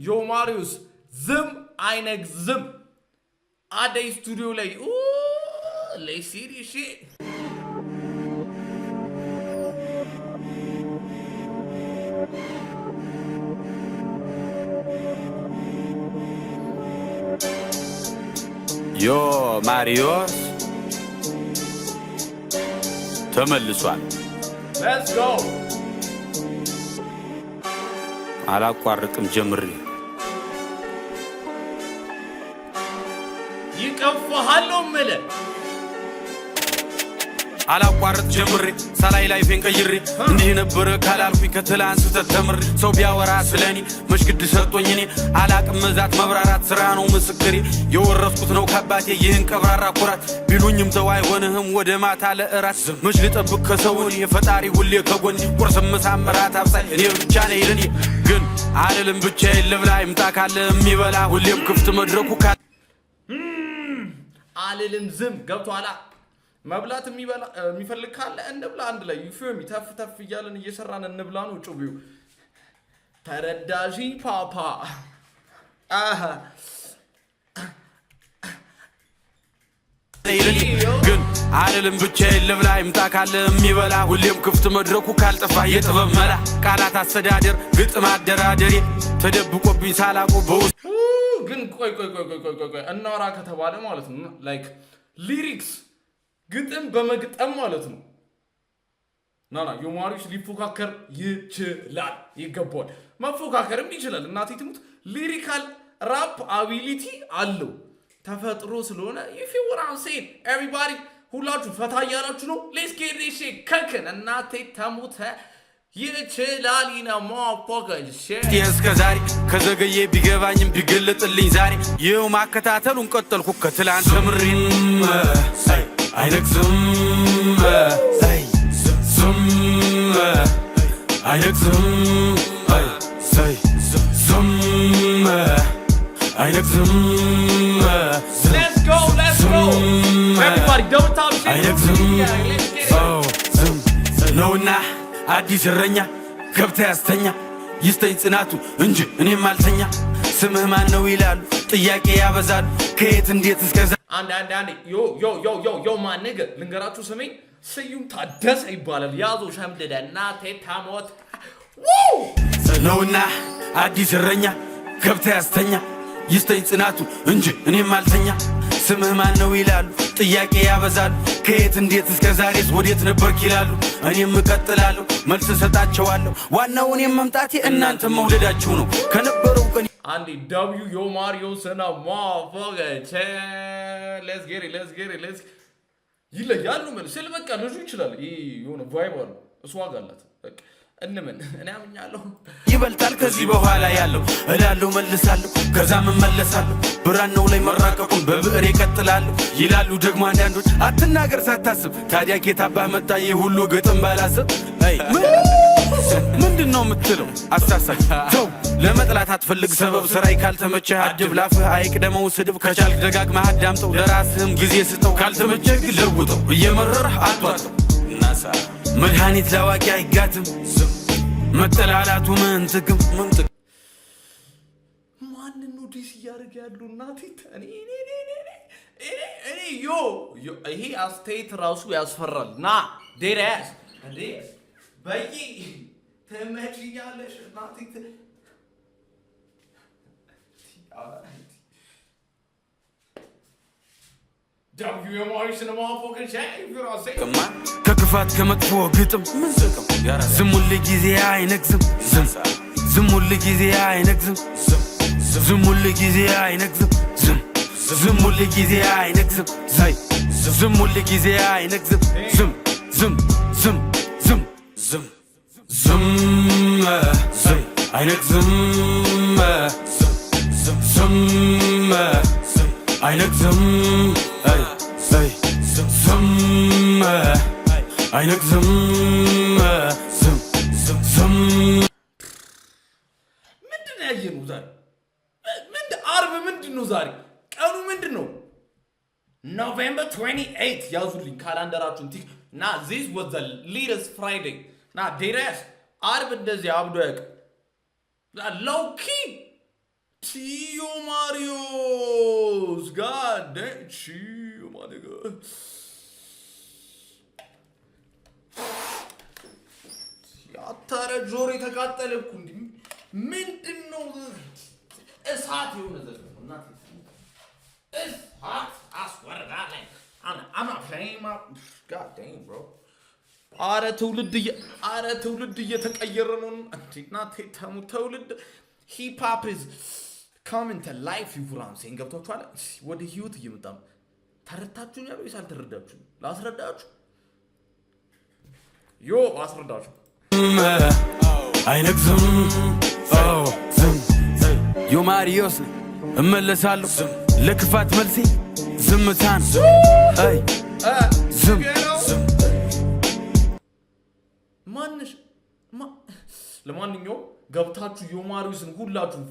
ዮ ማሪዮስ ዝም አይነግዝም አደይ ስቱዲዮ ላይ ለሲሪ ሺ ዮ ማሪዮስ ተመልሷል። ሌትስ ጎ አላቋርጥም ጀምሪ ይቀፋሃሉ መለ አላቋርጥ ጀምሪ ሳላይ ላይፌን ቀይሪ እንዲህ ነበር ካላልኩኝ ከትላንት ተተምሪ ሰው ቢያወራ ስለኔ መሽግድ ሰጥቶኝ እኔ አላቅም መዛት መብራራት ስራ ነው ምስክሬ የወረስኩት ነው ከአባቴ ይህን ቀብራራ ኩራት ቢሉኝም ተው አይሆንህም ወደ ማታ ለእራት መች ልጠብቅ ከሰውን የፈጣሪ ሁሌ ከጎን ቁርስ ምሳም ራት አብሳይ እኔ ብቻ ነኝ ለኔ ግን አልልም ብቻዬን ልብላ ይምጣ ካለ የሚበላ ሁሌም ክፍት መድረኩ አልልም ዝም ገብቷላ መብላት የሚፈልግ ካለ እንብላ አንድ ላይ ዩፌሚ ተፍ ተፍ እያለን እየሰራን እንብላ ነው ጩቢው ተረዳጂ ፓፓ ግን አልልም ብቻዬን ልብላ ይምጣ ካለ የሚበላ ሁሌም ክፍት መድረኩ ካልጠፋ የጥበብ መላ ቃላት አስተዳደር ግጥም አደራደሬ ተደብቆብኝ ሳላቆ በውስጥ ግን ቆይ እናወራ ከተባለ ማለት ነው ላይክ ሊሪክስ ግጥም በመግጠም ማለት ነው ናና ዮማሪዮስ ሊፎካከር ይችላል ይገባዋል መፎካከርም ይችላል እናቴ ትሙት ሊሪካል ራፕ አቢሊቲ አለው ተፈጥሮ ስለሆነ if you want to say everybody ሁላችሁ ፈታ ያላችሁ ነው let's get this shit cooking እናቴ ተሙት ይችላል ማፎካከር እስከ ዛሬ ከዘገየ ቢገባኝም ቢገለጥልኝ ዛሬ ይኸው ማከታተሉን ቀጠልኩ ከትላንት ተምሪን አይነግዝም ዝም አይነግዝም ዝም አይነግዝም let's go everybody double top shit አይነግዝም ነውና አዲስ እረኛ ገብታ ያስተኛ ይስተኝ ጽናቱ እንጂ እኔም አልተኛ ስምህ ማን ነው ይላሉ ጥያቄ ያበዛሉ ከየት እንዴት እስከዛ አንድ ዮ ማን ነገር ልንገራችሁ ስሜ ስዩም ታደሰ ይባላል ያዞ ሸምደደ እናቴ ታሞት ነውና አዲስ እረኛ ገብታ ያስተኛ ይስተኝ ጽናቱ እንጂ እኔም አልተኛ ስምህ ማን ነው ይላሉ ጥያቄ ያበዛሉ ከየት እንዴት እስከ ዛሬስ ወዴት ነበርክ ይላሉ እኔም እቀጥላለሁ መልስ ሰጣቸዋለሁ ዋናው እኔም መምጣቴ እናንተ መውደዳችሁ ነው ከነበረው ቀን አንዴ ደብዩ ዮማሪዮስ እና ማፎገቸ let's get it ይለያሉ ማለት ስለበቃ ልጁ ይችላል የሆነ ቫይብ አለው እሱ ዋጋ አላት በቃ እንምን እኔ አምኛለሁ ይበልጣል ከዚህ በኋላ ያለው እላለሁ መልሳለሁ ከዛም እመለሳለሁ ብራናው ላይ መራቀቁን በብዕር ይቀጥላሉ ይላሉ ደግሞ አንዳንዶች አትናገር ሳታስብ ታዲያ ጌታባ መጣ ይሁሉ ግጥም ባላስብ ምንድነው የምትለው አሳሳች ተው ለመጥላት አትፈልግ ሰበብ ስራይ ካልተመቸህ አድብ ላፍህ አይቅደመው ስድብ ከቻልክ ደጋግመህ አዳምጠው ለራስህም ጊዜ ስጠው ካልተመቸህ ለውጠው እየመረረህ አትዋጠው ናሳ መድኃኒት ላዋቂ አይጋትም መጠላላቱ ምን ጥቅም ማንን ነው ዲስ እያደረገ ያለው እናቴ እኔ ይሄ አስተያየት ራሱ ያስፈራል ና ዴራስ እንዴ በይ ተመችኛለሽ እናቴ ከክፋት ከመጥፎ ግጥም ዝም ሁል ጊዜ አይነግዝም ዝም ሁል ጊዜ አይነግዝም ዝም ሁል ጊዜ አይነግዝም ዝም ሁል ጊዜ አይነግዝም ዝም ሁል ጊዜ አይነግዝም ዝም አይነግዝም አይነግዝም አይነግዝም ምንድነው ያየነው ዛሬ አርብ ምንድነው ዛሬ ቀኑ ምንድነው November 28 ያዙልኝ ካላንደራችሁን ና this was the latest Friday ና ዴራስ አርብ እንደዚህ አብዶ ያውቅ low key Chiyo Marios. God damn. Chiyo, my nigga. ያታረ ጆሮ የተቃጠለ እኮ እንዴ ምንድነው እሳት የሆነ ዘፈን እናት እሳት አስወርዳ ላይ I'm not playing my god damn bro አረ ትውልድ እየተቀየረ ነው እናቴ ትውልድ ሂፕ ሆፕ is coming to life ይሁራም ሲን ገብቷችኋል ወደ ህይወት እየመጣ ነው ተረታችሁኛል ወይስ አልተረዳችሁም ላስረዳችሁ ዮ አስረዳችሁ አይነግዝም ዮማሪዮስ እመለሳለሁ ለክፋት መልሴ ዝምታን ዝም ማንሽ ለማንኛውም ገብታችሁ ዮማሪዮስን ሁላችሁ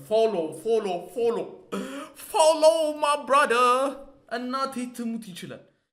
ፎሎ my brother እናቴ ትሙት ይችላል